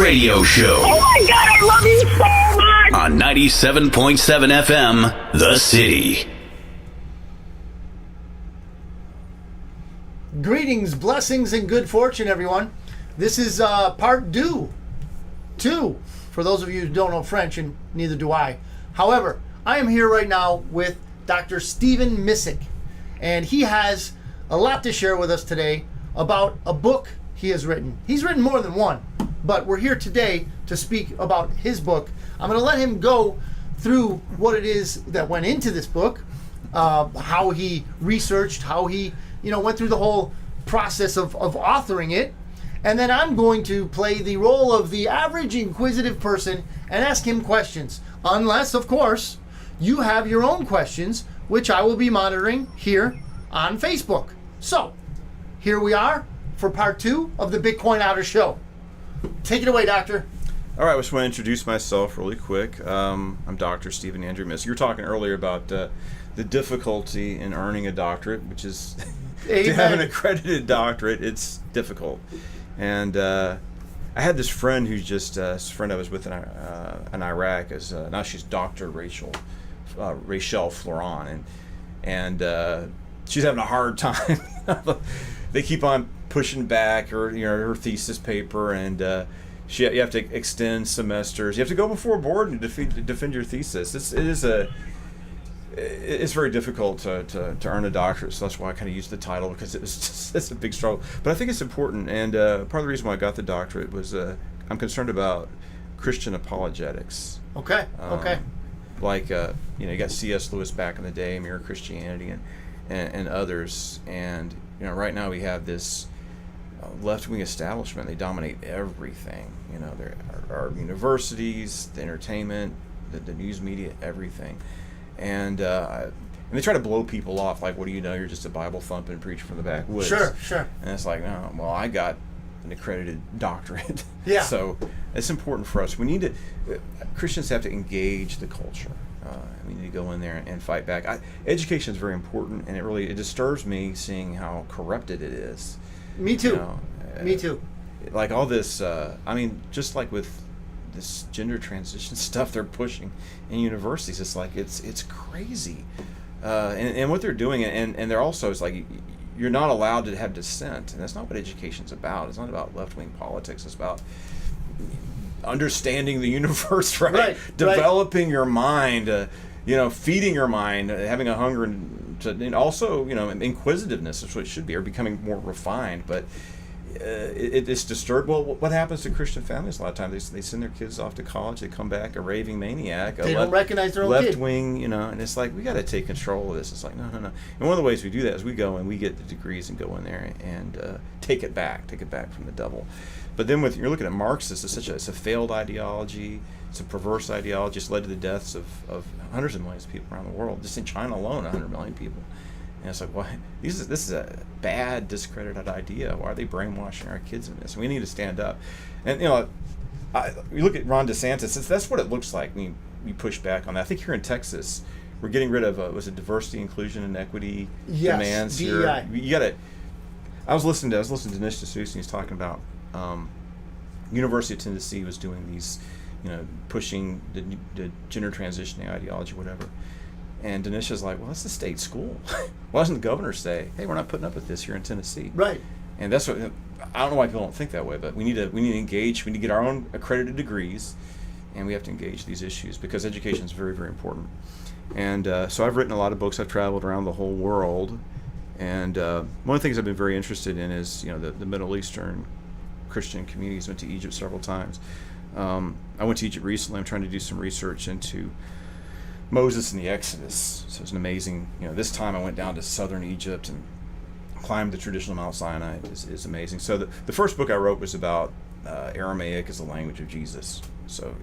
radio show. Oh my God, I love you so much! On 97.7 FM, The City. Greetings, blessings, and good fortune, everyone. This is part two, for those of you who don't know French, and neither do I. However, I am here right now with Dr. Stephen Missick, and he has a lot to share with us today about a book he has written. He's written more than one, but we're here today to speak about his book. I'm going to let him go through what it is that went into this book, how he researched, how he went through the whole process of authoring it. And then I'm going to play the role of the average inquisitive person and ask him questions. Unless, of course, you have your own questions, which I will be monitoring here on Facebook. So, here we are for part two of the Bitcoin Outer Show. Take it away, Doctor. All right, I just want to introduce myself really quick. I'm Dr. Stephen Andrew Missick. You were talking earlier about the difficulty in earning a doctorate, which is to have an accredited doctorate, it's difficult. And I had this friend who's just this friend I was with in Iraq. Now she's Dr. Rachel Floran, and she's having a hard time. They keep on pushing back her thesis paper, and you have to extend semesters. You have to go before a board and defend your thesis. It's very difficult to earn a doctorate, so that's why I kind of used the title, because it's a big struggle. But I think it's important, and part of the reason why I got the doctorate was I'm concerned about Christian apologetics. Okay. Like you got C.S. Lewis back in the day, Mere Christianity, and others, and right now we have this left-wing establishment. They dominate everything. There are universities, the entertainment, the news media, everything. And they try to blow people off, like, what do you know? You're just a Bible thumping preacher from the backwoods. Sure. And it's like, no, well, I got an accredited doctorate. Yeah. So it's important for us. We need to, Christians have to engage the culture. We need to go in there and fight back. Education is very important, and it disturbs me seeing how corrupted it is. Me too. Me too. Like all this, just like with this gender transition stuff they're pushing in universities, it's like it's crazy, and what they're doing, and they're also, it's like you're not allowed to have dissent, and that's not what education's about. It's not about left-wing politics. It's about understanding the universe, right? Developing your mind, feeding your mind, having a hunger, and also inquisitiveness is what it should be, or becoming more refined. But it's disturbed. Well, what happens to Christian families a lot of times? They send their kids off to college. They come back a raving maniac. They don't recognize their own kid. Left wing, and it's like, we got to take control of this. It's like, no. And one of the ways we do that is we go and we get the degrees and go in there and take it back from the devil. But then you're looking at Marxists, it's a failed ideology. It's a perverse ideology. It's led to the deaths of hundreds of millions of people around the world. Just in China alone, 100 million people. And it's like, why? This is a bad, discredited idea. Why are they brainwashing our kids in this? We need to stand up. And you look at Ron DeSantis. That's what it looks like when you push back on that. I think here in Texas, we're getting rid of diversity, inclusion, and equity demands DEI. here. You got to. I was listening to Dinesh D'Souza. He's talking about University of Tennessee was doing these, pushing the gender transitioning ideology, whatever. And Dinesh is like, well, that's the state school. Why doesn't the governor say, hey, we're not putting up with this here in Tennessee? Right. And that's what, I don't know why people don't think that way, but we need to engage. We need to get our own accredited degrees, and we have to engage these issues, because education is very, very important. And so I've written a lot of books. I've traveled around the whole world. And one of the things I've been very interested in is, the Middle Eastern Christian communities. Went to Egypt several times. I went to Egypt recently. I'm trying to do some research into Moses and the Exodus. So it's an amazing, this time I went down to southern Egypt and climbed the traditional Mount Sinai. It's amazing. So the first book I wrote was about Aramaic as the language of Jesus. So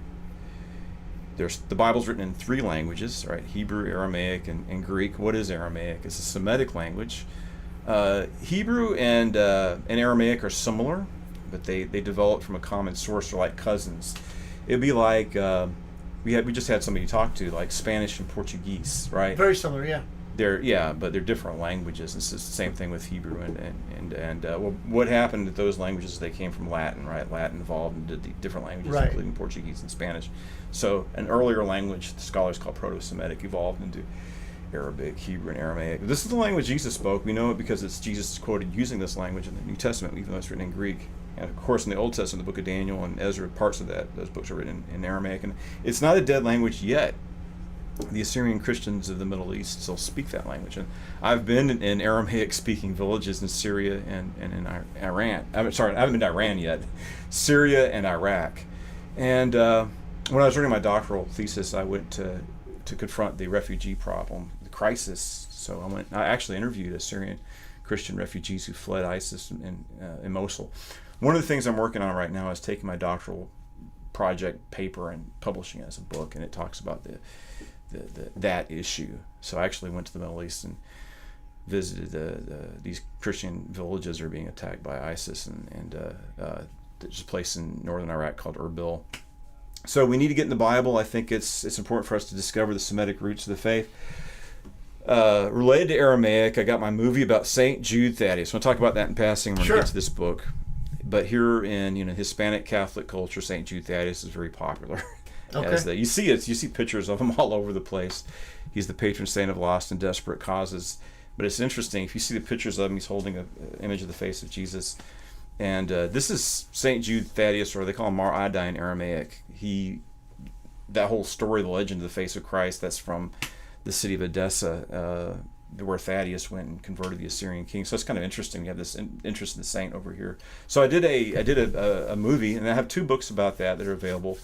the Bible's written in 3 languages, right? Hebrew, Aramaic, and Greek. What is Aramaic? It's a Semitic language. Hebrew and Aramaic are similar, but they developed from a common source. They're like cousins. It'd be like we just had somebody talk to, like Spanish and Portuguese, right? Very similar, yeah. but they're different languages. It's the same thing with Hebrew well, what happened to those languages? They came from Latin, right? Latin evolved into the different languages, Right. including Portuguese and Spanish. So an earlier language, the scholars call Proto-Semitic, evolved into Arabic, Hebrew, and Aramaic. This is the language Jesus spoke. We know it because Jesus is quoted using this language in the New Testament, even though it's written in Greek. And of course, in the Old Testament, the book of Daniel and Ezra, parts of those books are written in Aramaic. And it's not a dead language yet. The Assyrian Christians of the Middle East still speak that language. And I've been in Aramaic-speaking villages in Syria and in Iran. I haven't been to Iran yet. Syria and Iraq. And when I was writing my doctoral thesis, I went to confront the refugee problem, the crisis. So I actually interviewed Assyrian Christian refugees who fled ISIS in Mosul. One of the things I'm working on right now is taking my doctoral project paper and publishing it as a book, and it talks about that issue. So I actually went to the Middle East and visited these Christian villages that are being attacked by ISIS, and there's a place in northern Iraq called Erbil. So we need to get in the Bible. I think it's important for us to discover the Semitic roots of the faith. Related to Aramaic, I got my movie about St. Jude Thaddeus. We'll talk about that in passing when we get to this book. But here in Hispanic Catholic culture, St. Jude Thaddeus is very popular. Okay. You see pictures of him all over the place. He's the patron saint of lost and desperate causes. But it's interesting, if you see the pictures of him, he's holding an image of the face of Jesus. And this is St. Jude Thaddeus, or they call him Mar Adai in Aramaic. That whole story, the legend of the face of Christ, that's from the city of Edessa, where Thaddeus went and converted the Assyrian king. So it's kind of interesting. We have this interest in the saint over here. So I did a movie, and I have 2 books about that are available.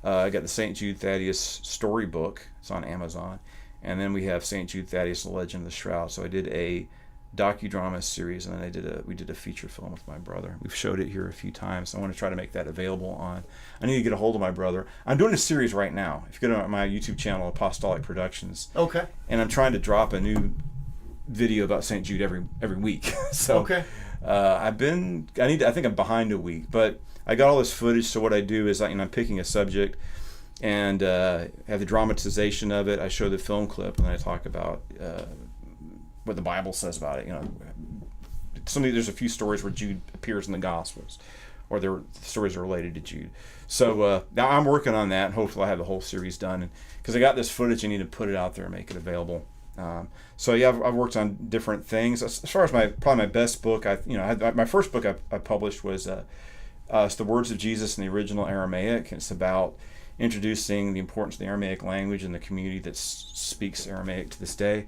I got the St. Jude Thaddeus storybook. It's on Amazon. And then we have St. Jude Thaddeus, The Legend of the Shroud. So I did a docudrama series, and then we did a feature film with my brother. We've showed it here a few times. I want to try to make that available I need to get a hold of my brother. I'm doing a series right now. If you go to my YouTube channel, Apostolic Productions. Okay. And I'm trying to drop a new video about St. Jude every week. So okay. I think I'm behind a week, but I got all this footage. So what I do is I'm picking a subject and have the dramatization of it. I show the film clip, and then I talk about what the Bible says about it. There's a few stories where Jude appears in the Gospels, or their stories are related to Jude. So now I'm working on that, and hopefully I have the whole series done. Because I got this footage, I need to put it out there and make it available. I've worked on different things. As far as probably my best book, my first book I published was it's The Words of Jesus in the Original Aramaic, and it's about introducing the importance of the Aramaic language in the community that speaks Aramaic to this day.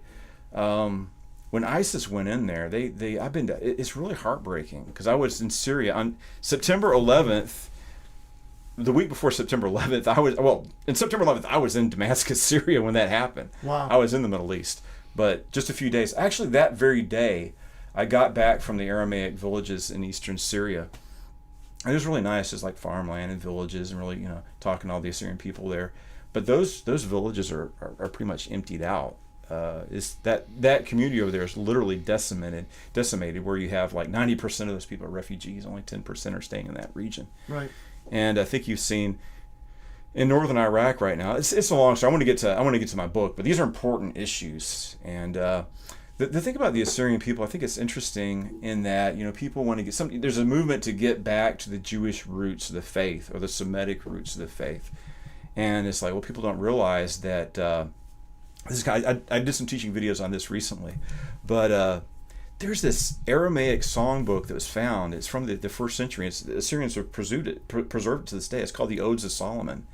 When ISIS went in there, it's really heartbreaking, because I was in Syria on September 11th. The week before September 11th, I was in Damascus, Syria when that happened. Wow. I was in the Middle East, but just a few days. Actually, that very day, I got back from the Aramaic villages in eastern Syria. It was really nice, just like farmland and villages, and really, talking to all the Assyrian people there. But those villages are pretty much emptied out. That community over there is literally decimated, where you have like 90% of those people are refugees, only 10% are staying in that region. Right. And I think you've seen in northern Iraq right now. It's a long story. I want to get to my book, but these are important issues. And the thing about the Assyrian people, I think it's interesting in that people want to get something. There's a movement to get back to the Jewish roots of the faith, or the Semitic roots of the faith. And it's like, well, people don't realize that. This guy, I did some teaching videos on this recently, but there's this Aramaic songbook that was found. It's from the 1st century. The Assyrians have preserved it to this day. It's called the Odes of Solomon.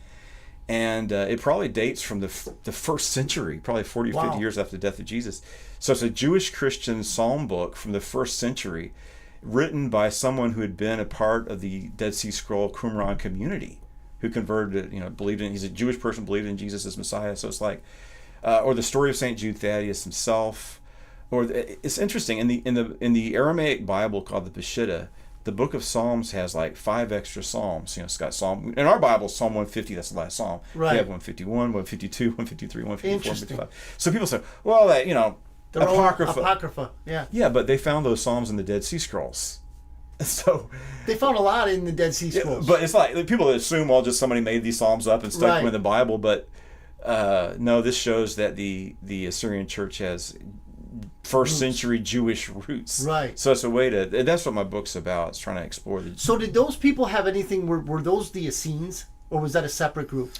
And it probably dates from the 1st century, probably 40 or 50 years after the death of Jesus. So it's a Jewish Christian psalm book from the 1st century, written by someone who had been a part of the Dead Sea Scroll Qumran community, who converted, he's a Jewish person, believed in Jesus as Messiah. So it's like, or the story of St. Jude Thaddeus himself. Or it's interesting, in the Aramaic Bible called the Peshitta, the book of Psalms has like 5 extra psalms. It's got Psalm, in our Bible, Psalm 150, that's the last psalm. Right. You have 151, 152, 153, 154, 155. So people say, well, Apocrypha. Yeah. Yeah, but they found those psalms in the Dead Sea Scrolls. So they found a lot in the Dead Sea Scrolls. But it's like people assume, just somebody made these psalms up and stuck them in the Bible, but No, this shows that the Assyrian church has first century Jewish roots. Right. So it's a way to, and that's what my book's about. It's trying to explore the. So did those people have anything? Were those the Essenes, or was that a separate group?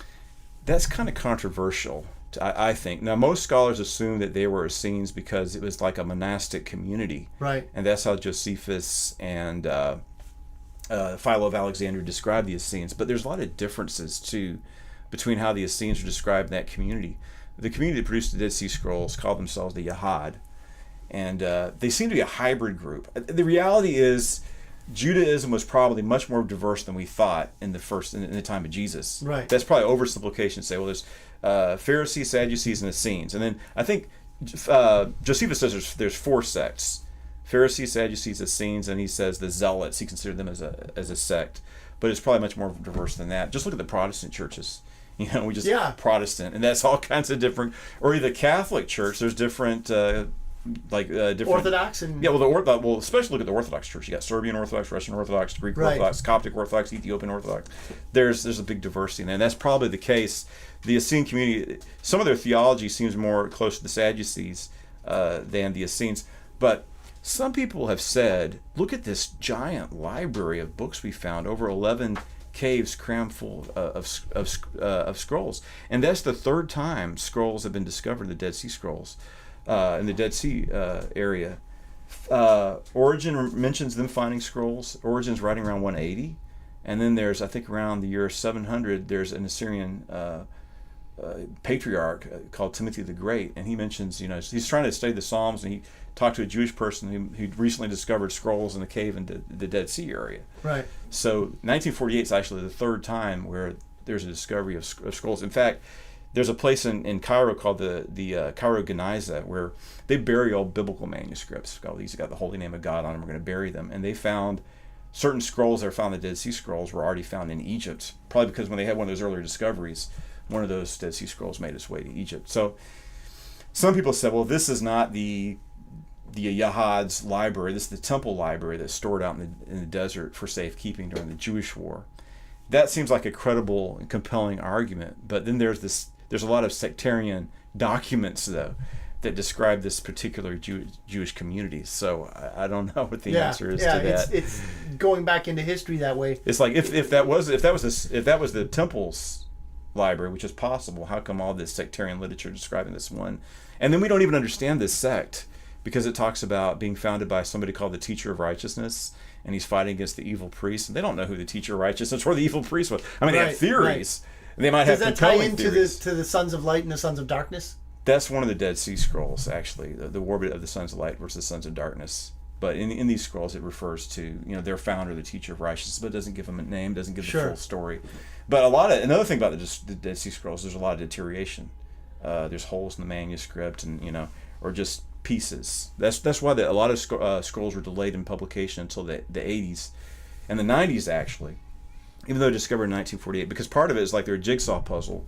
That's kind of controversial, I think. Now, most scholars assume that they were Essenes because it was like a monastic community. Right. And that's how Josephus and Philo of Alexandria described the Essenes. But there's a lot of differences, too, between how the Essenes are described in that community. The community that produced the Dead Sea Scrolls called themselves the Yahad. And they seem to be a hybrid group. The reality is, Judaism was probably much more diverse than we thought in the time of Jesus. Right. That's probably oversimplification to say, well, there's Pharisees, Sadducees, and Essenes. And then I think Josephus says there's 4 sects: Pharisees, Sadducees, Essenes, and he says the Zealots. He considered them as a sect, but it's probably much more diverse than that. Just look at the Protestant churches. We just Protestant, and that's all kinds of different. Or the Catholic Church. There's different. Different Orthodox and well, especially look at the Orthodox Church. You got Serbian Orthodox, Russian Orthodox, Greek Orthodox, Coptic Orthodox, Ethiopian Orthodox. There's a big diversity in there, and that's probably the case. The Essene community, some of their theology seems more close to the Sadducees than the Essenes, but some people have said, look at this giant library of books we found, over 11 caves crammed full of scrolls, and that's the 3rd time scrolls have been discovered in the Dead Sea Scrolls. In the Dead Sea area. Origen mentions them finding scrolls. Origen's writing around 180. And then there's, I think around the year 700, there's an Assyrian patriarch called Timothy the Great. And he mentions, he's trying to study the Psalms, and he talked to a Jewish person who recently discovered scrolls in the cave in the Dead Sea area. Right. So 1948 is actually the 3rd time where there's a discovery of scrolls. In fact, there's a place in Cairo called the Cairo Geniza where they bury old biblical manuscripts. These got the holy name of God on them. We're going to bury them. And they found certain scrolls that are found in the Dead Sea Scrolls were already found in Egypt. Probably because when they had one of those earlier discoveries, one of those Dead Sea Scrolls made its way to Egypt. So some people said, well, this is not the Yahad's library. This is the temple library that's stored out in the desert for safekeeping during the Jewish War. That seems like a credible and compelling argument. But then there's a lot of sectarian documents, though, that describe this particular Jewish community. So I don't know what the answer is to that. It's going back into history that way. It's like if that was the temple's library, which is possible, how come all this sectarian literature describing this one? And then we don't even understand this sect because it talks about being founded by somebody called the Teacher of Righteousness, and he's fighting against the evil priest. And they don't know who the Teacher of Righteousness or the evil priest was. I mean, they have theories. Right. They might have compelling theories. Does that tie into the Sons of Light and the Sons of Darkness? That's one of the Dead Sea Scrolls, actually, the war of the Sons of Light versus the Sons of Darkness. But in these scrolls, it refers to their founder, the Teacher of Righteousness, but it doesn't give them a name, doesn't give the full story. But another thing about the Dead Sea Scrolls, there's a lot of deterioration. There's holes in the manuscript, and or just pieces. That's why a lot of scrolls were delayed in publication until the 80s and the 90s, actually. Even though discovered in 1948, because part of it is like they're a jigsaw puzzle,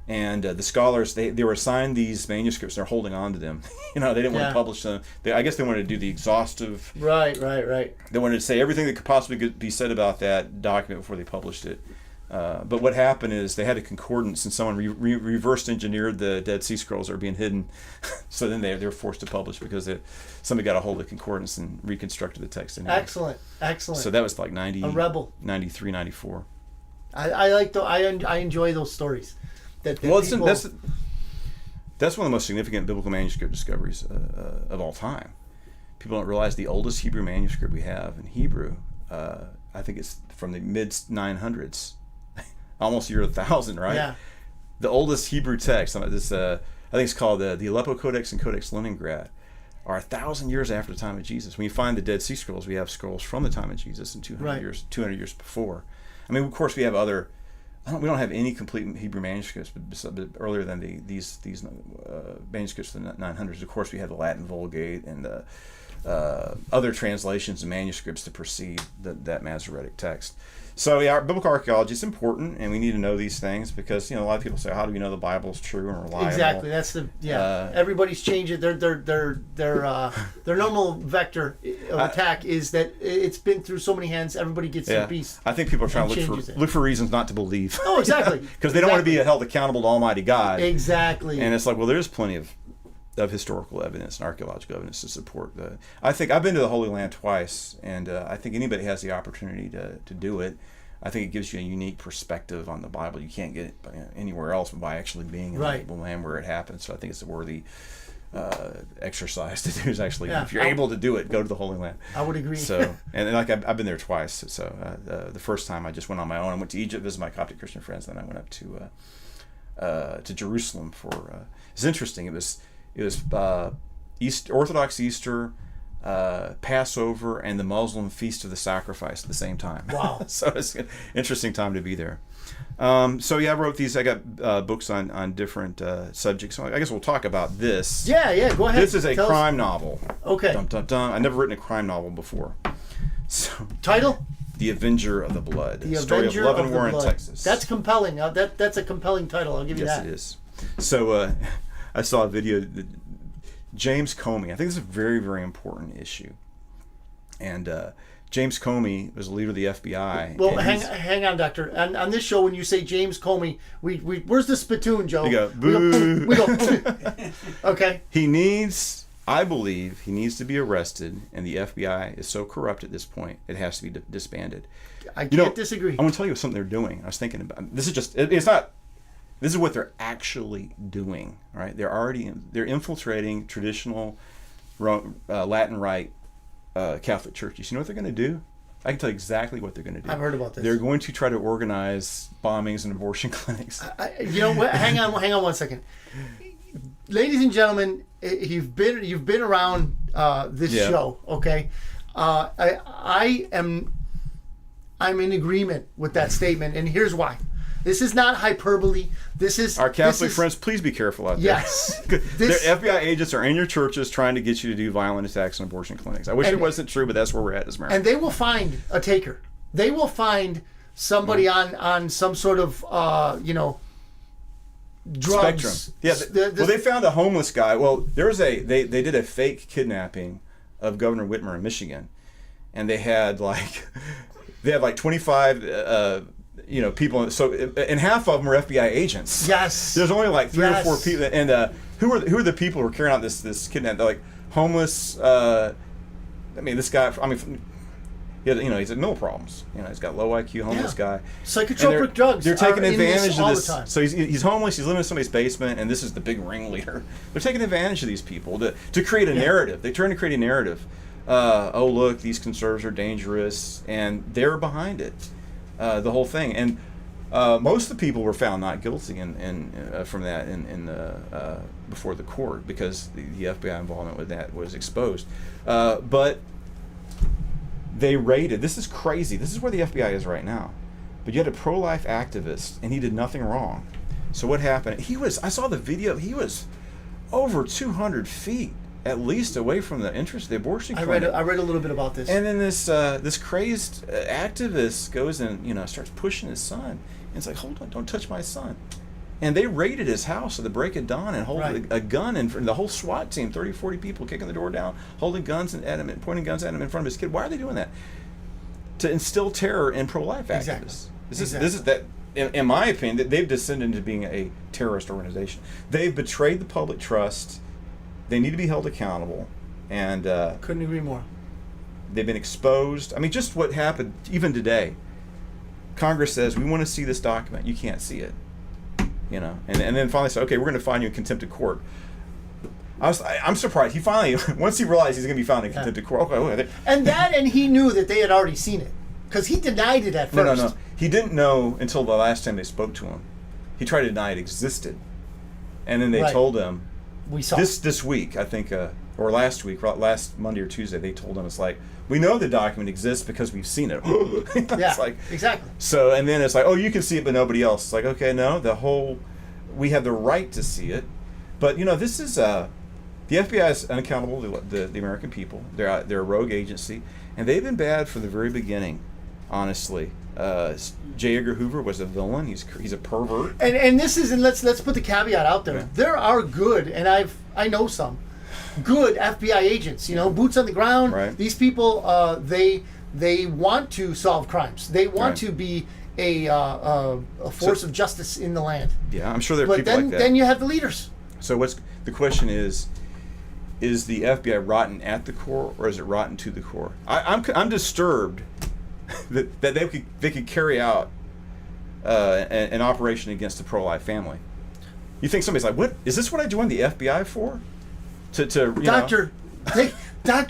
and the scholars they were assigned these manuscripts, and they're holding on to them. They didn't want to publish them. I guess they wanted to do the exhaustive. Right. They wanted to say everything that could possibly be said about that document before they published it. But what happened is they had a concordance, and someone reverse engineered the Dead Sea Scrolls that were being hidden. So then they were forced to publish because somebody got a hold of the concordance and reconstructed the text. Anyway. Excellent. So that was like 90, a rebel. 93, 94. I enjoy those stories. That's one of the most significant biblical manuscript discoveries of all time. People don't realize the oldest Hebrew manuscript we have in Hebrew. I think it's from the mid 900s. Almost year 1000, right? Yeah. The oldest Hebrew text, I think it's called the Aleppo Codex and Codex Leningrad, are 1,000 years after the time of Jesus. When you find the Dead Sea Scrolls, we have scrolls from the time of Jesus and 200 years before. I mean, of course, we have other. We don't have any complete Hebrew manuscripts, but earlier than these manuscripts from the 900s. Of course, we have the Latin Vulgate and the other translations and manuscripts to precede that Masoretic text. So yeah, biblical archaeology is important, and we need to know these things because a lot of people say, "How do we know the Bible is true and reliable?" Exactly. That's everybody's changed it. Their normal vector of attack is that it's been through so many hands. Everybody gets their piece. I think people are trying to look for reasons not to believe. Oh, exactly. Because they don't want to be held accountable to Almighty God. Exactly. And it's like, well, there's plenty of historical evidence and archaeological evidence to support that. I think I've been to the Holy Land twice, and I think anybody has the opportunity to do it. I think it gives you a unique perspective on the Bible. You can't get it anywhere else by actually being in the land where it happened. So I think it's a worthy exercise to do. Is actually, if you're able to do it, go to the Holy Land. I would agree. So, and like I've been there twice. So the first time I just went on my own. I went to Egypt, visited my Coptic Christian friends. Then I went up to Jerusalem for. It's interesting. It was Orthodox Easter, Passover, and the Muslim Feast of the Sacrifice at the same time. Wow! So it's an interesting time to be there. So yeah, I wrote these. I got books on different subjects. So I guess we'll talk about this. Yeah. Go ahead. This is a crime novel. Okay. Dun, dun, dun. I've never written a crime novel before. So title: The Avenger of the Blood. The Story Avenger of Love of and the War Blood. in Texas. That's compelling. That's a compelling title. I'll give you that. Yes, it is. So I saw a video that James Comey, I think this is a very, very important issue. And James Comey was the leader of the FBI. Well, hang on, Doctor. On this show, when you say James Comey, we where's the spittoon, Joe? You go, boo. We go okay. I believe he needs to be arrested, and the FBI is so corrupt at this point, it has to be disbanded. I can't disagree. I'm going to tell you something they're doing. I was thinking about this. This is what they're actually doing, right? They're infiltrating traditional Latin Rite Catholic churches. You know what they're going to do? I can tell you exactly what they're going to do. I've heard about this. They're going to try to organize bombings and abortion clinics. You know what? Hang on 1 second, ladies and gentlemen. You've been around this show, okay? I'm in agreement with that statement, and here's why. This is not hyperbole. This is our Catholic friends. Please be careful out there. Yes, their FBI agents are in your churches trying to get you to do violent attacks on abortion clinics. I wish it wasn't true, but that's where we're at as Americans. And they will find a taker. They will find somebody on some sort of drugs spectrum. Yeah. They found a homeless guy. Well, they did a fake kidnapping of Governor Whitmer in Michigan, and they had like 25. People. So, and half of them were FBI agents. Yes. There's only like 3 or 4 people. And who are the people who are carrying out this kidnapping? They're like homeless. This guy. He's had mental problems. He's got low IQ, homeless guy. Psychotropic drugs. They're taking advantage of this. The time. So he's homeless. He's living in somebody's basement, and this is the big ringleader. They're taking advantage of these people to create a narrative. They're trying to create a narrative. Oh, look, these conservatives are dangerous, and they're behind it. The whole thing, and most of the people were found not guilty from that before the court because the FBI involvement with that was exposed. But they raided. This is crazy. This is where the FBI is right now. But you had a pro-life activist, and he did nothing wrong. So what happened? I saw the video. He was over 200 feet. At least away from the entrance of the abortion clinic. I read a little bit about this. And then this crazed activist goes and starts pushing his son. And it's like, hold on, don't touch my son. And they raided his house at the break of dawn and holding a gun in front. The whole SWAT team, 30, 40 people, kicking the door down, holding guns at him and pointing guns at him in front of his kid. Why are they doing that? To instill terror in pro-life activists. This is that. In my opinion, that they've descended into being a terrorist organization. They've betrayed the public trust. They need to be held accountable, and couldn't agree more. They've been exposed. I mean, just what happened even today. Congress says we want to see this document. You can't see it, and then finally said, okay, we're going to find you in contempt of court. I'm surprised. He finally, once he realized he's going to be found in contempt of court. Okay. And he knew that they had already seen it because he denied it at first. No. He didn't know until the last time they spoke to him. He tried to deny it existed, and then they told him. We saw this week, I think, or last week, last Monday or Tuesday, they told him, it's like, we know the document exists because we've seen it. It's like, exactly. So, and then it's like, oh, you can see it, but nobody else. It's like, okay, no, we have the right to see it. But, this is The FBI is unaccountable to the American people. They're a rogue agency, and they've been bad from the very beginning. Honestly, J. Edgar Hoover was a villain. He's a pervert. And this is, and let's put the caveat out there. Yeah. There are good, and I know some good FBI agents. Boots on the ground. Right. These people, they want to solve crimes. They want to be a force of justice in the land. Yeah, I'm sure there are But people then, like that. then you have the leaders. So the question is the FBI rotten at the core, or is it rotten to the core? I'm disturbed that they could carry out an operation against the pro-life family. You think somebody's like, what is this? What I joined the FBI for? Doctor,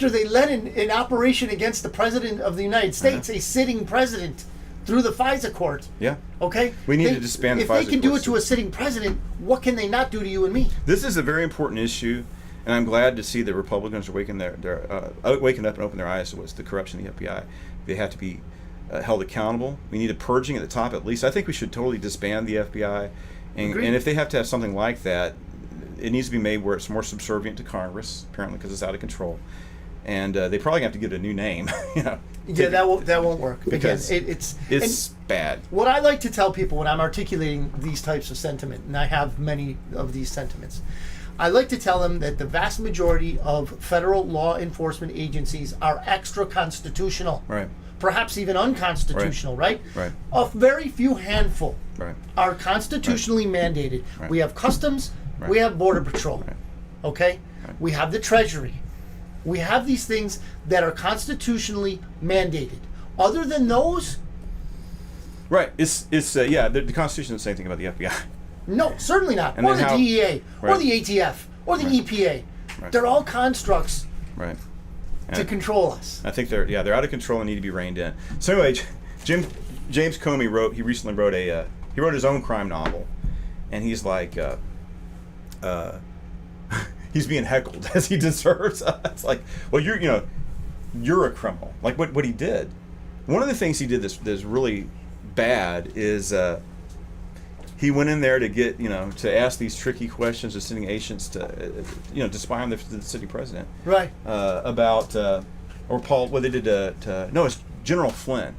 they led an operation against the president of the United States, a sitting president, through the FISA court. Yeah. Okay. We need to disband the FISA court. If they can do it to a sitting president, what can they not do to you and me? This is a very important issue, and I'm glad to see that Republicans are waking up and open their eyes to what's the corruption of the FBI. They have to be held accountable. We need a purging at the top, at least. I think we should totally disband the FBI, and if they have to have something like that, it needs to be made where it's more subservient to Congress, apparently, because it's out of control. And they probably have to give it a new name. Yeah, that won't work because it's bad. What I like to tell people when I'm articulating these types of sentiment, and I have many of these sentiments, I like to tell them that the vast majority of federal law enforcement agencies are extra constitutional, Right. Perhaps even unconstitutional, right? Right. A very few handful Right. are constitutionally mandated. Right. We have Customs, Right. we have Border Patrol, Right. okay? Right. We have the Treasury. We have these things that are constitutionally mandated. Other than those, Right. It's the Constitution doesn't say anything about the FBI. no, certainly not. And Or then the how- DEA, or Right. the ATF, or the Right. EPA. Right. They're all constructs Right. to control us. I think they're out of control and need to be reined in. So anyway, James Comey recently wrote he wrote his own crime novel, and he's like he's being heckled as he deserves. It's like, well, you're a criminal. Like what he did. One of the things he did that's really bad is he went in there to get to ask these tricky questions to sending agents to spy on the city president. Right. About or Paul, what they did it's General Flynn.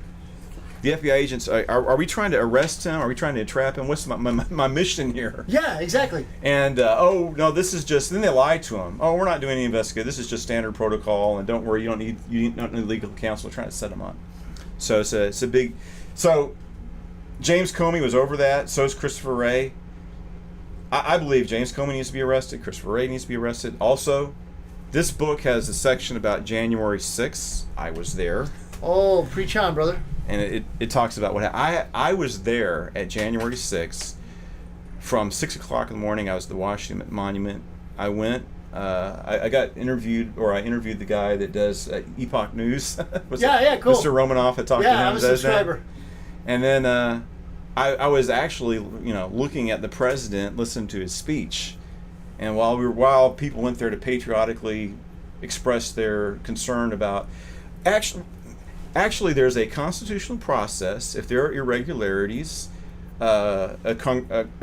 The FBI agents are we trying to arrest him? Are we trying to entrap him? What's my mission here? Yeah, exactly. And oh no, this is just. Then they lied to him. Oh, we're not doing any investigation. This is just standard protocol. And don't worry, you don't need legal counsel trying to set him up. So it's a big. So James Comey was over that. So is Christopher Wray. I believe James Comey needs to be arrested. Christopher Wray needs to be arrested. Also, this book has a section about January 6th. I was there. Oh, preach on, brother. And it talks about what I was there at January 6th from 6 o'clock in the morning. I was at the Washington Monument. I went. I got interviewed, or I interviewed the guy that does Epoch News. Yeah, cool. Mr. Romanoff. I talked to him. Yeah, I'm a subscriber. And then I was actually looking at the president, listening to his speech, and while people went there to patriotically express their concern about Actually, there's a constitutional process. If there are irregularities, a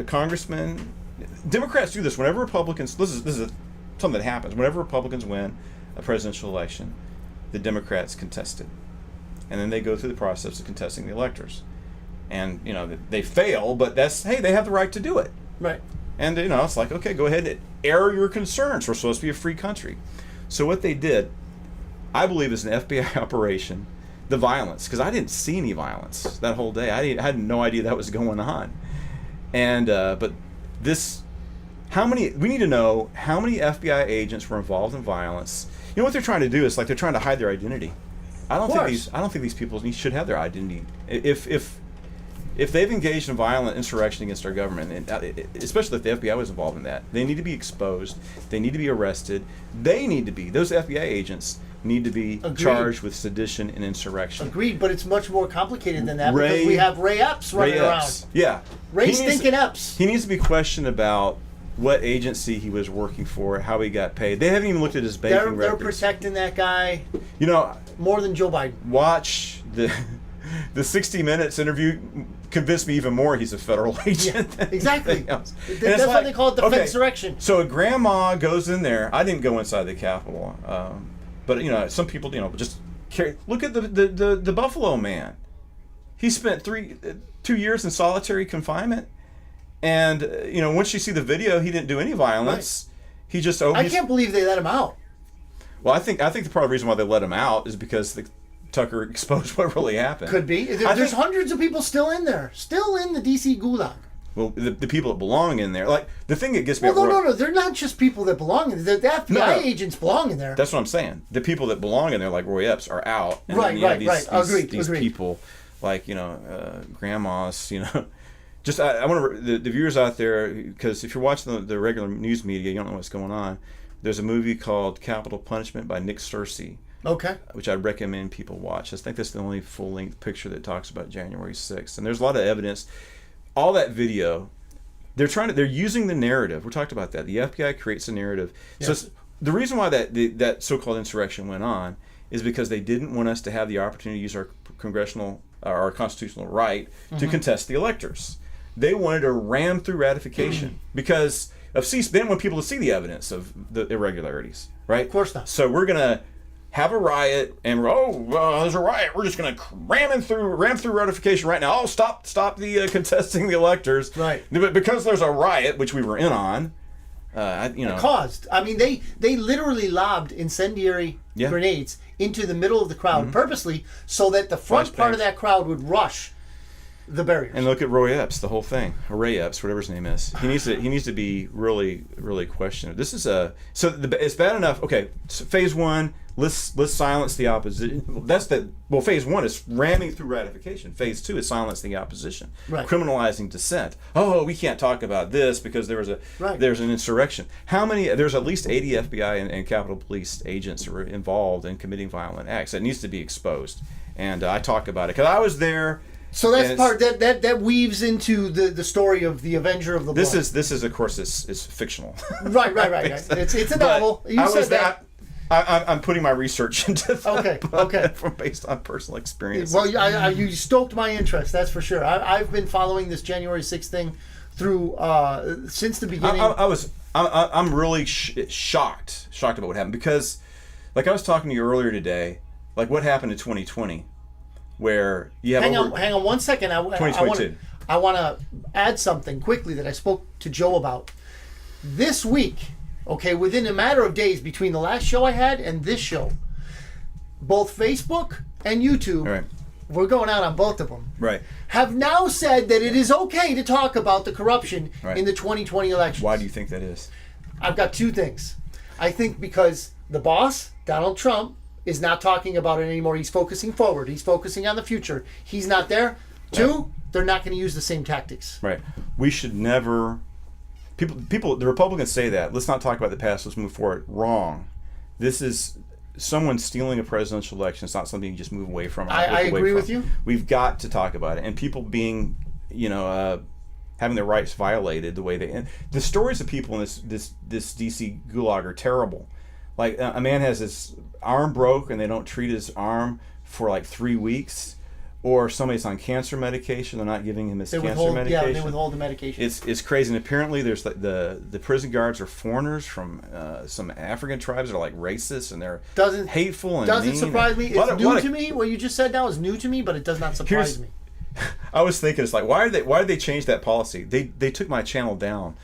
congressman, Democrats do this whenever Republicans. This is something that happens whenever Republicans win a presidential election. The Democrats contest it, and then they go through the process of contesting the electors, and they fail. But they have the right to do it. Right. And it's like, okay, go ahead and air your concerns. We're supposed to be a free country. So what they did, I believe, is an FBI operation. The violence, because I didn't see any violence that whole day. I had no idea that was going on. And but we need to know how many FBI agents were involved in violence. You know what they're trying to do is they're trying to hide their identity. I don't think these people should have their identity. If they've engaged in violent insurrection against our government, and especially if the FBI was involved in that, they need to be exposed. They need to be arrested. Those FBI agents need to be charged with sedition and insurrection. Agreed, but it's much more complicated than that because we have Ray Epps running around. Yeah. Ray stinking Epps. He needs to be questioned about what agency he was working for, how he got paid. They haven't even looked at his banking records. They're protecting that guy more than Joe Biden. Watch the 60 Minutes interview convinced me even more he's a federal agent. Yeah, exactly. That's why they call it the insurrection. So a grandma goes in there. I didn't go inside the Capitol, but some people just carry. Look at the Buffalo man. He spent 2 years in solitary confinement, and once you see the video, he didn't do any violence. Right. He just. I can't believe they let him out. Well, I think the part of the reason why they let him out is because Tucker exposed what really happened. Could be. There's hundreds of people still in there, still in the D.C. gulag. Well, the people that belong in there, like the thing that gets me. Well, no, they're not just people that belong in there. The FBI agents belong in there. That's what I'm saying. The people that belong in there, like Roy Epps, are out. And right. Agreed. These people, like grandmas, Just I want the viewers out there, because if you're watching the regular news media, you don't know what's going on. There's a movie called Capital Punishment by Nick Searcy. Okay. Which I'd recommend people watch. I think that's the only full-length picture that talks about January 6th. And there's a lot of evidence. All that video, they're using the narrative. We talked about that. The FBI creates a narrative. Yes. So the reason why that so-called insurrection went on is because they didn't want us to have the opportunity to use our our constitutional right to contest the electors. They wanted to ram through ratification because of they didn't want people to see the evidence of the irregularities, right? Of course not. So we're gonna have a riot, and there's a riot. We're just gonna ram through ratification right now. Oh, stop the contesting the electors, right? But because there's a riot, which we were in on, It caused. I mean, they literally lobbed incendiary grenades into the middle of the crowd purposely, so that the front part of that crowd would rush the barriers. And look at Roy Epps, the whole thing. Ray Epps, whatever his name is. He needs to be really, really questioned. This is it's bad enough. Okay, so phase one, let's silence the opposition. Phase one is ramming through ratification. Phase two is silence the opposition, right. Criminalizing dissent. Oh, we can't talk about this because there's an insurrection. There's at least 80 FBI and Capitol Police agents who are involved in committing violent acts. That needs to be exposed, and I talk about it because I was there. So that's part that weaves into the story of the Avenger of the Blood. This is of course is fictional. Right. It's a novel. You said that. I'm putting my research into that. Okay. Based on personal experience. Well, you stoked my interest. That's for sure. I've been following this January 6th thing through since the beginning. I'm really shocked about what happened because, like I was talking to you earlier today, like what happened in 2020. Where you have hang on 1 second. I want to add something quickly that I spoke to Joe about this week. Okay, within a matter of days between the last show I had and this show, both Facebook and YouTube, right. We're going out on both of them, right. Have now said that it is okay to talk about the corruption in the 2020 election. Why do you think that is? I've got two things. I think because the boss, Donald Trump, is not talking about it anymore. He's focusing forward. He's focusing on the future. He's not there. Two, they're not going to use the same tactics. Right. We should never... People, the Republicans say that. Let's not talk about the past. Let's move forward. Wrong. This is someone stealing a presidential election. It's not something you just move away from. I agree with you. We've got to talk about it. And people being, having their rights violated the way they... And the stories of people in this D.C. gulag are terrible. Like a man has his arm broke and they don't treat his arm for like 3 weeks, or somebody's on cancer medication, they're not giving him his cancer medication. Yeah, they withhold the medication. It's crazy. And apparently there's like the prison guards are foreigners from some African tribes that are like racist and they're hateful and doesn't mean. surprise me. It's new to me. What you just said now is new to me, but it does not surprise me. I was thinking, it's like, why did they change that policy? They took my channel down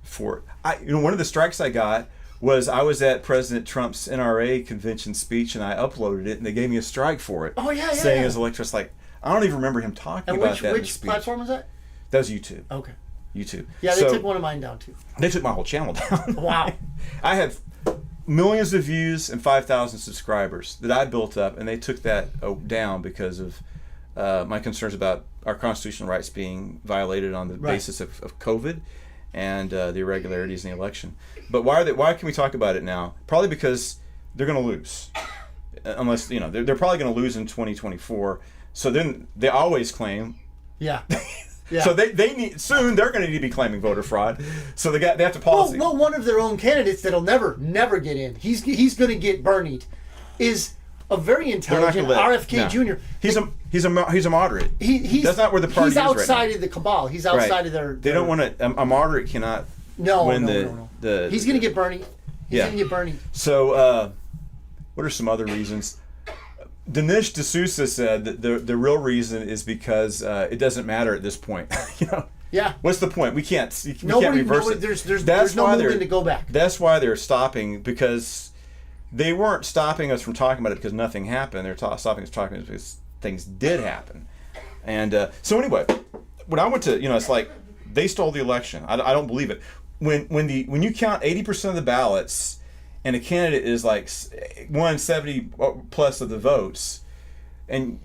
for one of the strikes I got was I was at President Trump's NRA convention speech and I uploaded it and they gave me a strike for it. Oh yeah. Saying as electress, like I don't even remember him talking about that in the speech. Which platform was that? That was YouTube. Okay. YouTube. Yeah, they took one of mine down too. They took my whole channel down. Wow. I had millions of views and 5,000 subscribers that I built up, and they took that down because of my concerns about our constitutional rights being violated on the basis of COVID and the irregularities in the election. But why can we talk about it now? Probably because they're going to lose, unless they're probably going to lose in 2024. So then they always claim, yeah. So they need soon. They're going to need to be claiming voter fraud. So they have to policy. Well, one of their own candidates that'll never get in. He's going to get Bernied. Is a very intelligent RFK Jr. He's a moderate. He's That's not where the party is right now. He's outside of the cabal. He's outside of their. They don't want to. A moderate cannot win the. He's going to get Bernie. He's going to get Bernie. So, what are some other reasons? Dinesh D'Souza said that the real reason is because it doesn't matter at this point. Yeah. What's the point? We can't reverse it. There's no movement to go back. That's why they're stopping, because they weren't stopping us from talking about it because nothing happened. They're stopping us talking because things did happen. And so anyway, when I went to, it's like they stole the election. I don't believe it. When you count 80% of the ballots and a candidate is like 170 plus of the votes, and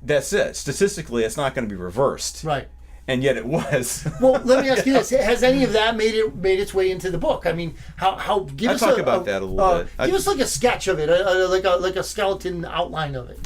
that's it. Statistically, it's not going to be reversed. Right. And yet it was. Well, let me ask you this: has any of that made its way into the book? I mean, how? Give us talk about that a little bit. Give us like a sketch of it, like a skeleton outline of it.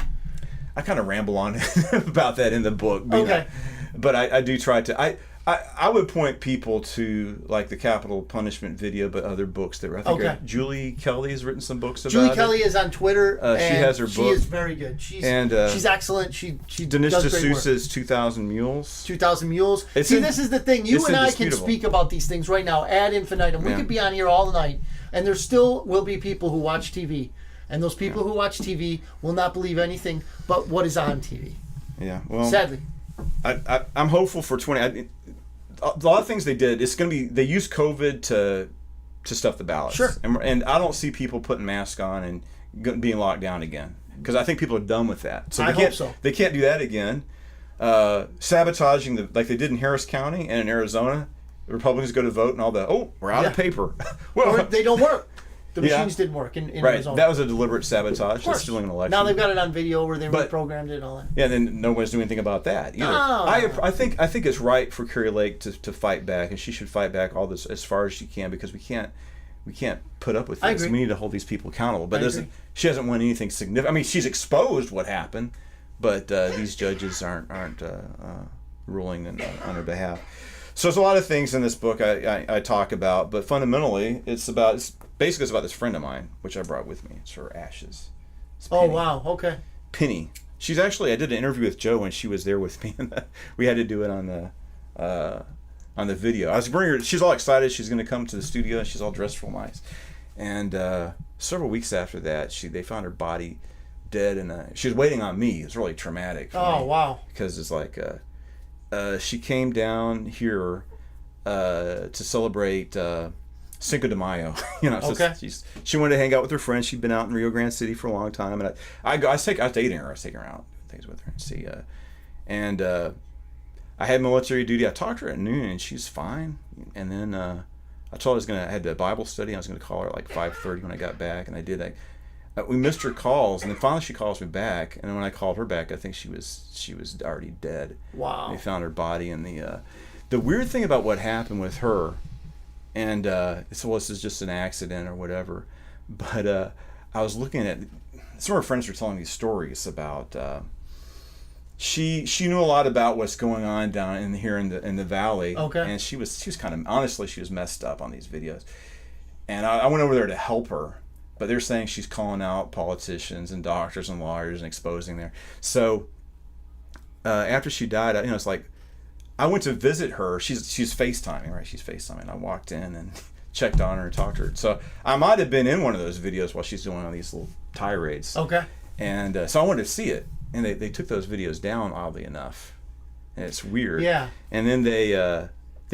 I kind of ramble on about that in the book. Okay. But I do try to. I would point people to like the capital punishment video, but other books that I think Julie Kelly has written some books about Julie Kelly is on Twitter. She has her book. She is very good. She's excellent. She Dinesh does great work. D'Souza's 2,000 Mules. 2,000 Mules. This is the thing. You and I can speak about these things right now ad infinitum. We could be on here all night, and there still will be people who watch TV, and those people who watch TV will not believe anything but what is on TV. Yeah. Well, sadly, I'm hopeful for 20. A lot of things they did. It's going to be they use COVID to stuff the ballots. Sure. And I don't see people putting masks on and being locked down again, because I think people are done with that. So I hope so. They can't do that again. Sabotaging like they did in Harris County and in Arizona. The Republicans go to vote and we're out of paper. Well, or they don't work. The machines didn't work in Arizona. That was a deliberate sabotage. That's stealing an election. Now they've got it on video where they reprogrammed it and all that. Yeah, then nobody's doing anything about that either. No. I think it's right for Carrie Lake to fight back, and she should fight back all this as far as she can, because we can't put up with this. We need to hold these people accountable. But she hasn't won anything significant. I mean, she's exposed what happened, but these judges aren't ruling on her behalf. So there's a lot of things in this book I talk about, but fundamentally it's about this friend of mine, which I brought with me. It's her ashes. Oh, wow. Okay. Penny. She's actually, I did an interview with Joe when she was there with me. We had to do it on the video. I was bringing her. She's all excited. She's going to come to the studio, and she's all dressed real nice. And several weeks after that, they found her body dead, and she was waiting on me. It was really traumatic for me. Wow. Because it's like she came down here to celebrate Cinco de Mayo. Okay. She wanted to hang out with her friends. She'd been out in Rio Grande City for a long time, and I was dating her. I was taking her out, things with her, and see. And I had military duty. I talked to her at noon, and she's fine. And then I told her I had a Bible study. I was going to call her at like 5:30 when I got back, and I did that. We missed her calls, and then finally she calls me back. And then when I called her back, I think she was already dead. Wow. They found her body, and the weird thing about what happened with her, and this is just an accident or whatever, but I was looking at some of her friends were telling me stories about. She knew a lot about what's going on down in the valley. Okay. And she was kind of, honestly, she was messed up on these videos, and I went over there to help her. But they're saying she's calling out politicians and doctors and lawyers and exposing there. So after she died, it's like I went to visit her. She's FaceTiming, right? She's FaceTiming. I walked in and checked on her and talked to her. So I might have been in one of those videos while she's doing all these little tirades. Okay. And so I wanted to see it, and they took those videos down, oddly enough, and it's weird. Yeah. And then they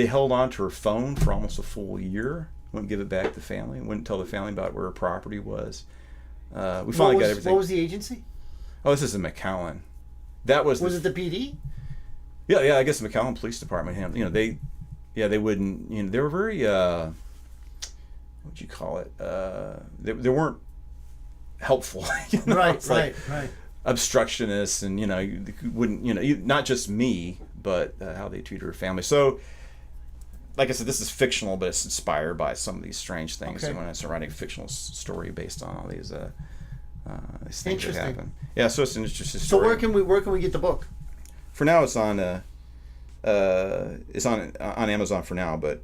held on to her phone for almost a full year. Wouldn't give it back to the family. Wouldn't tell the family about where her property was. We finally got everything. What was the agency? Oh, this is in McAllen. That was. Was it the PD? Yeah. I guess the McAllen Police Department handled. They wouldn't. They were very. What'd you call it? They weren't helpful. Right. Obstructionists, and you wouldn't. Not just me, but how they treated her family. So. Like I said, this is fictional, but it's inspired by some of these strange things. Okay. And when it's writing a fictional story based on all these things that happen. Yeah, so it's an interesting story. So where can we get the book? For now, it's on Amazon for now, but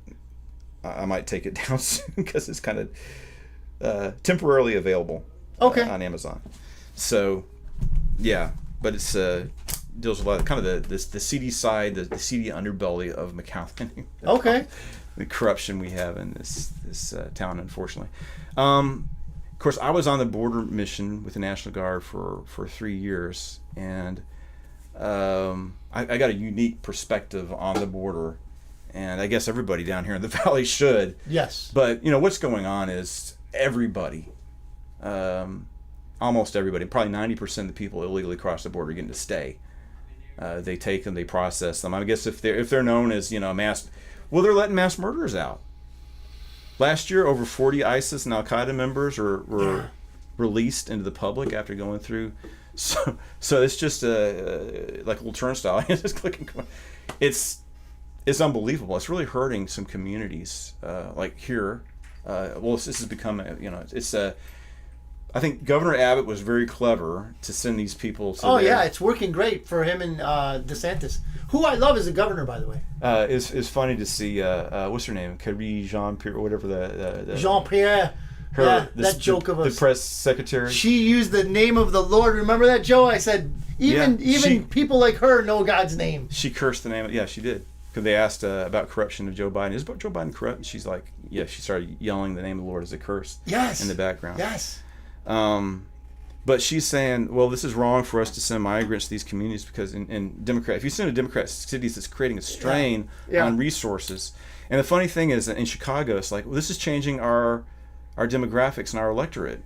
I might take it down soon because it's kind of temporarily available. Okay. On Amazon. So, yeah, but it's deals with a lot of kind of the seedy side, the seedy underbelly of McAllen. Okay. The corruption we have in this town, unfortunately. Of course, I was on the border mission with the National Guard for 3 years, and I got a unique perspective on the border, and I guess everybody down here in the valley should. Yes. But what's going on is everybody, almost everybody, probably 90% of the people illegally cross the border getting to stay. They take them, they process them. I guess if they're known as mass, well, they're letting mass murderers out. Last year, over 40 ISIS and Al Qaeda members were released into the public after going through. So it's just like a little turnstile. Just clicking. It's unbelievable. It's really hurting some communities like here. This has become I think Governor Abbott was very clever to send these people to. Yeah, it's working great for him and DeSantis, who I love as a governor, by the way. It's funny to see what's her name, Carrie Jean-Pierre or whatever the Jean-Pierre. That joke of us. The press secretary. She used the name of the Lord. Remember that, Joe? I said even people like her know God's name. She cursed the name. Yeah, she did. Because they asked about corruption of Joe Biden. Is Joe Biden corrupt? And she's like, yeah. She started yelling the name of the Lord as a curse. Yes. In the background. Yes. But she's saying, well, this is wrong for us to send migrants to these communities because in Democrat, if you send a Democrat cities, it's creating a strain on resources. And the funny thing is that in Chicago, it's like, well, this is changing our demographics and our electorate.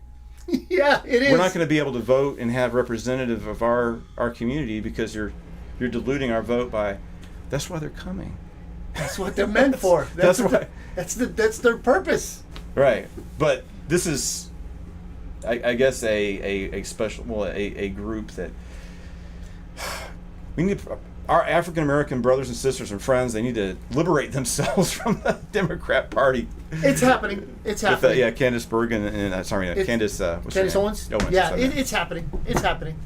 Yeah, it is. We're not going to be able to vote and have representative of our community because you're diluting our vote by. That's why they're coming. That's what they're meant for. That's their purpose. Right, but this is. I guess a special a group that we need our African American brothers and sisters and friends. They need to liberate themselves from the Democrat Party. It's happening. It's happening. Candace Bergen and Candace. Candace Owens. Yeah, it's happening. It's happening.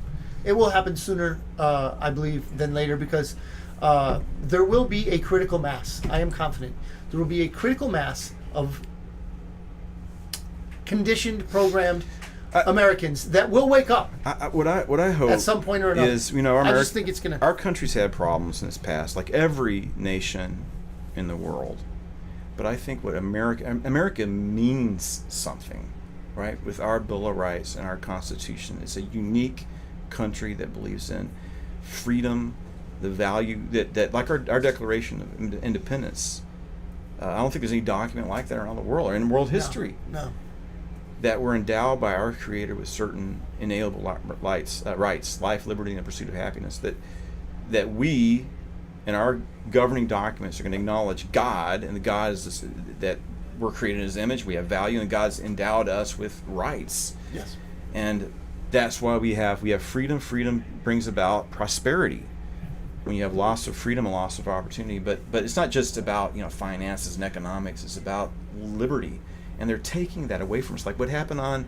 It will happen sooner, I believe, than later because there will be a critical mass. I am confident there will be a critical mass of conditioned, programmed Americans that will wake up. What I hope at some point or another is I just think it's gonna. Our country's had problems in its past, like every nation in the world. But I think what America means something, right? With our Bill of Rights and our Constitution, it's a unique country that believes in freedom, the value that like our Declaration of Independence. I don't think there's any document like that around the world or in world history. No. That we're endowed by our Creator with certain inalienable rights, life, liberty, and the pursuit of happiness. That we, in our governing documents, are going to acknowledge God, and the God is that we're created in His image. We have value, and God's endowed us with rights. Yes. And that's why we have freedom. Freedom brings about prosperity. When you have loss of freedom and loss of opportunity, but it's not just about finances and economics. It's about liberty. And they're taking that away from us, like what happened on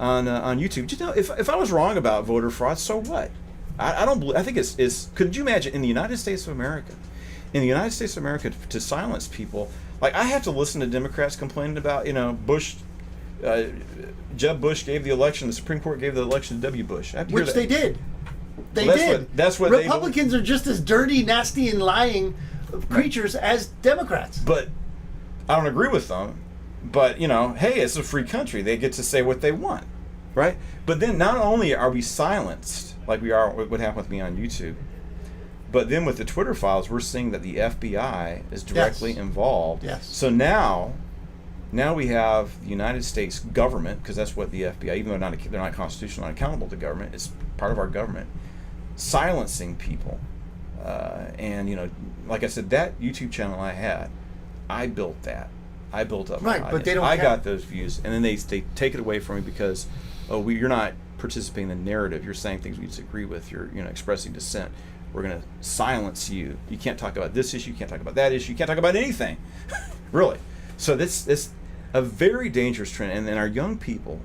YouTube. If I was wrong about voter fraud, so what? I don't believe. I think it's. Could you imagine in the United States of America, to silence people? Like I have to listen to Democrats complaining about Bush. Jeb Bush gave the election. The Supreme Court gave the election to W. Bush. Which they did. They did. That's what Republicans are just as dirty, nasty, and lying creatures as Democrats. But I don't agree with them. But, hey, it's a free country. They get to say what they want, right? But then not only are we silenced, like we are what happened with me on YouTube, but then with the Twitter files, we're seeing that the FBI is directly involved. Yes. So now we have the United States government, because that's what the FBI, even though they're not constitutional and accountable to government, it's part of our government, silencing people. And, like I said, that YouTube channel I built that. I built up. Right, but they don't. I got those views, and then they take it away from me because, you're not participating in the narrative. You're saying things we disagree with. You're expressing dissent. We're going to silence you. You can't talk about this issue. You can't talk about that issue. You can't talk about anything, really. So this a very dangerous trend. And then our young people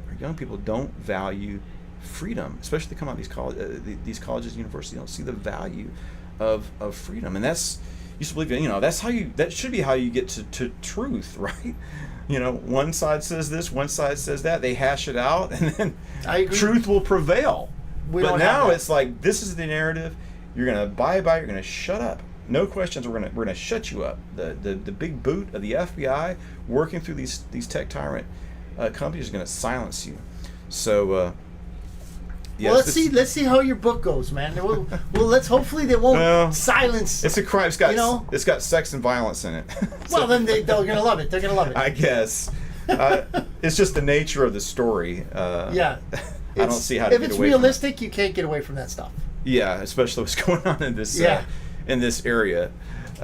don't value freedom, especially they come out of these colleges and universities. Don't see the value of freedom, and that's. You should believe that should be how you get to truth, right? One side says this, one side says that. They hash it out, and then truth will prevail. But now it's like this is the narrative, You're going to abide by it. You're going to shut up. No questions. We're going to shut you up. The big boot of the FBI working through these tech tyrant companies is going to silence you. So, yes, well, let's see how your book goes, man. Well, let's hopefully they won't silence. It's a crime. It's got sex and violence in it. Well, then they're gonna love it. They're gonna love it. I guess. It's just the nature of the story. Yeah. I don't see how to if get it's away realistic, you can't get away from that stuff. Yeah, especially what's going on in this in this area.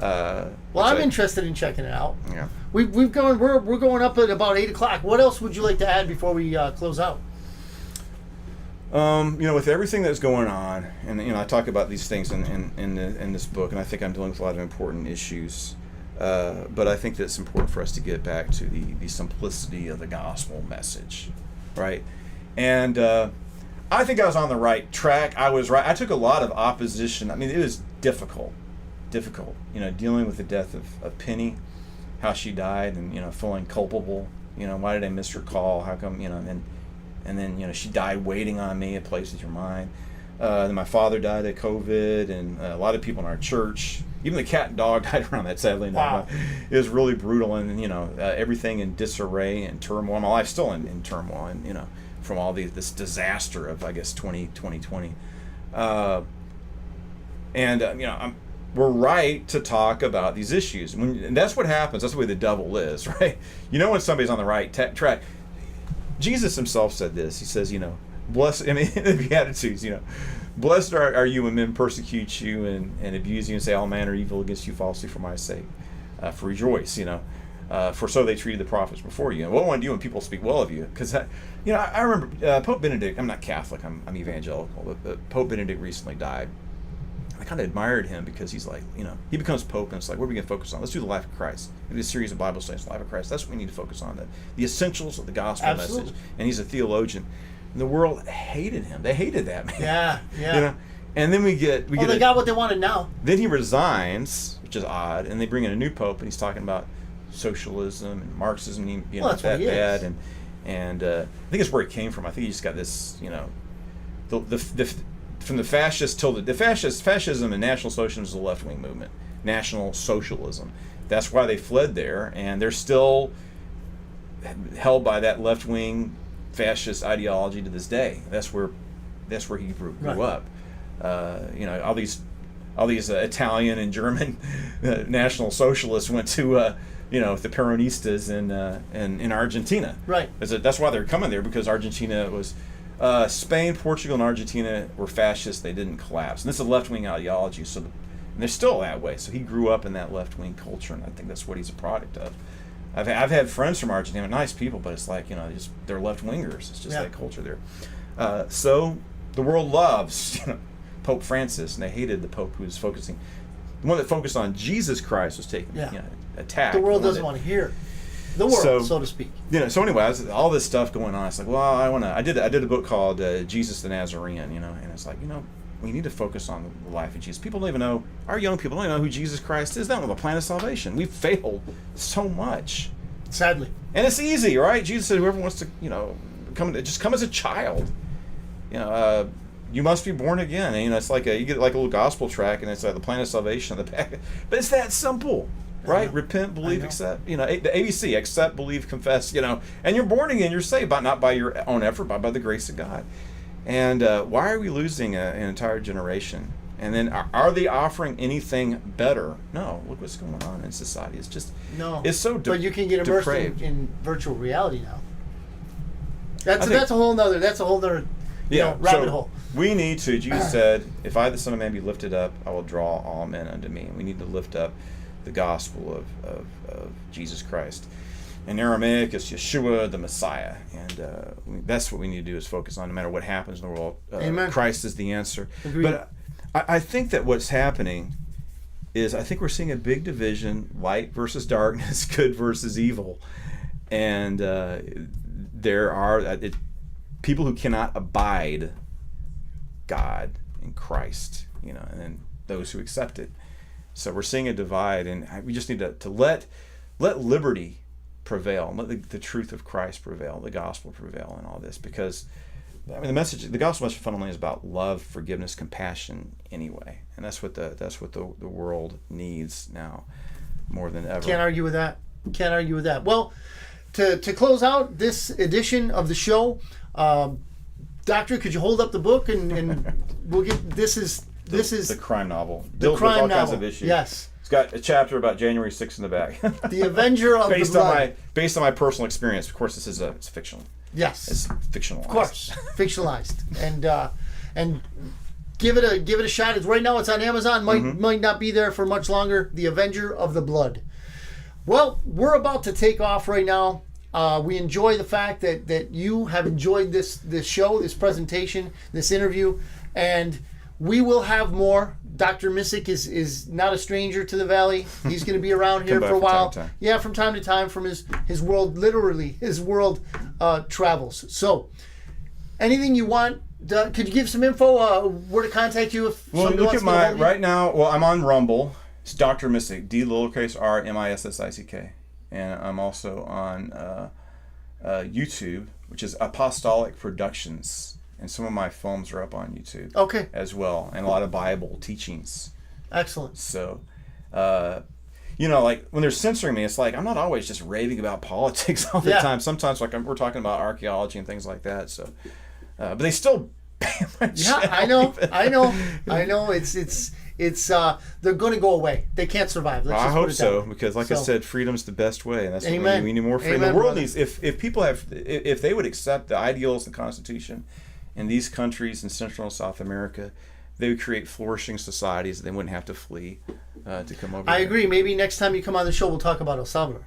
Well, I'm interested in checking it out. Yeah. We're going up at about 8:00. What else would you like to add before we close out? With everything that's going on, and I talk about these things in this book, and I think I'm dealing with a lot of important issues. But I think that it's important for us to get back to the simplicity of the gospel message, right? And I think I was on the right track. I was right. I took a lot of opposition. I mean, it was difficult, dealing with the death of Penny, how she died, and, feeling culpable. Why did I miss her call? How come, and then, she died waiting on me at Place With Your Mind. Then my father died of COVID, and a lot of people in our church, even the cat and dog died around that, sadly. Wow. It was really brutal, and, everything in disarray and turmoil. My life's still in turmoil, and, from all this disaster of, I guess, 2020. We're right to talk about these issues. And that's what happens. That's the way the devil is, right? When somebody's on the right track. Jesus himself said this. He says, blessed, in the Beatitudes, blessed are you when men persecute you and abuse you and say all manner of evil against you falsely for my sake. For rejoice, for so they treated the prophets before you. And what do you when people speak well of you? Because, I remember Pope Benedict, I'm not Catholic, I'm evangelical, but Pope Benedict recently died. I kind of admired him because he's like, he becomes Pope, and it's like, what are we going to focus on? Let's do the life of Christ. We do a series of Bible studies, the life of Christ. That's what we need to focus on, the essentials of the gospel message. And he's a theologian. And the world hated him. They hated that man. Yeah. And then they got what they wanted now. Then he resigns, which is odd, and they bring in a new Pope, and he's talking about socialism and Marxism, that's that bad. And I think it's where it came from. I think he just got this, from the fascist till the fascism and National Socialism is the left-wing movement. National Socialism. That's why they fled there, and they're still held by that left-wing fascist ideology to this day. That's where he grew up. All these Italian and German National Socialists went to the Peronistas in Argentina. Right. That's why they're coming there, because Argentina was. Spain, Portugal, and Argentina were fascist. They didn't collapse. And this is a left-wing ideology, and they're still that way. So he grew up in that left-wing culture, and I think that's what he's a product of. I've had friends from Argentina, nice people, but it's like, they're left-wingers. It's just that culture there. So the world loves Pope Francis, and they hated the Pope who was focusing. The one that focused on Jesus Christ was taken attacked. The world doesn't want to hear. The world, so to speak. So anyway, all this stuff going on. It's like, well, I did a book called Jesus the Nazarene, and it's like, we need to focus on the life of Jesus. People don't even know, our young people don't even know who Jesus Christ is. They don't know the plan of salvation. We've failed so much. Sadly. And it's easy, right? Jesus said, whoever wants to, come as a child. You must be born again. And, it's like you get like a little gospel track, and it's like the plan of salvation on the back. But it's that simple. Right? Repent, believe, accept. The ABC, accept, believe, confess, and you're born again, you're saved, but not by your own effort, but by the grace of God. And why are we losing an entire generation? And then are they offering anything better? No. Look what's going on in society. It's just, it's so but you can get immersed in virtual reality now. That's a whole nother rabbit hole. We need to, Jesus said, if I, the Son of Man, be lifted up, I will draw all men unto me. And we need to lift up the gospel of Jesus Christ. In Aramaic, it's Yeshua, the Messiah. And that's what we need to do, is focus on no matter what happens in the world. Amen. Christ is the answer. Agreed. But I think that what's happening is I think we're seeing a big division, light versus darkness, good versus evil. And there are people who cannot abide God and Christ, and then those who accept it. So we're seeing a divide, and we just need to let liberty prevail, let the truth of Christ prevail, the gospel prevail in all this, because the message, the gospel message fundamentally is about love, forgiveness, compassion anyway. And that's what the world needs now more than ever. Can't argue with that. Can't argue with that. Well, to close out this edition of the show, Doctor, could you hold up the book and we'll get this is the crime novel. The Deals crime with all novel. kinds of issues. Yes. It's got a chapter about January 6th in the back. The Avenger of the Blood. Based on my personal experience. Of course, it's fictional. Yes. It's fictionalized. Of course, fictionalized, and give it a shot. It's right now. It's on Amazon. Might not be there for much longer. The Avenger of the Blood. Well, we're about to take off right now. We enjoy the fact that you have enjoyed this show, this presentation, this interview, and we will have more. Dr. Missick is not a stranger to the Valley. He's going to be around here for a while. Time to time. Yeah, from time to time from his world, literally his world travels. So, anything you want, could you give some info where to contact you if Well, somebody look wants at to know right now. Well, I'm on Rumble. It's Dr. Missick, D_R_MISSICK, and I'm also on YouTube, which is Apostolic Productions. And some of my films are up on YouTube as well, and a lot of Bible teachings. Excellent. So, like when they're censoring me, it's like I'm not always just raving about politics all the time. Sometimes, we're talking about archaeology and things like that. So, but they still ban my channel. I know. It's they're going to go away. They can't survive. I hope so, because I said, freedom's the best way, and that's what we need more freedom. Amen, the world brother. needs. If people if they would accept the ideals and Constitution in these countries in Central and South America, they would create flourishing societies. They wouldn't have to flee to come over. I agree. Maybe next time you come on the show, we'll talk about El Salvador.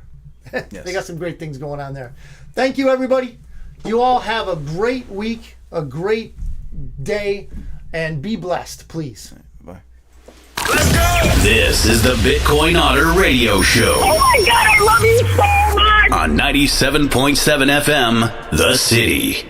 Yes. They got some great things going on there. Thank you, everybody. You all have a great week, a great day, and be blessed, please. Bye. Let's go! This is the Bitcoin Otter Radio Show. Oh my God, I love you so much! On 97.7 FM, The City.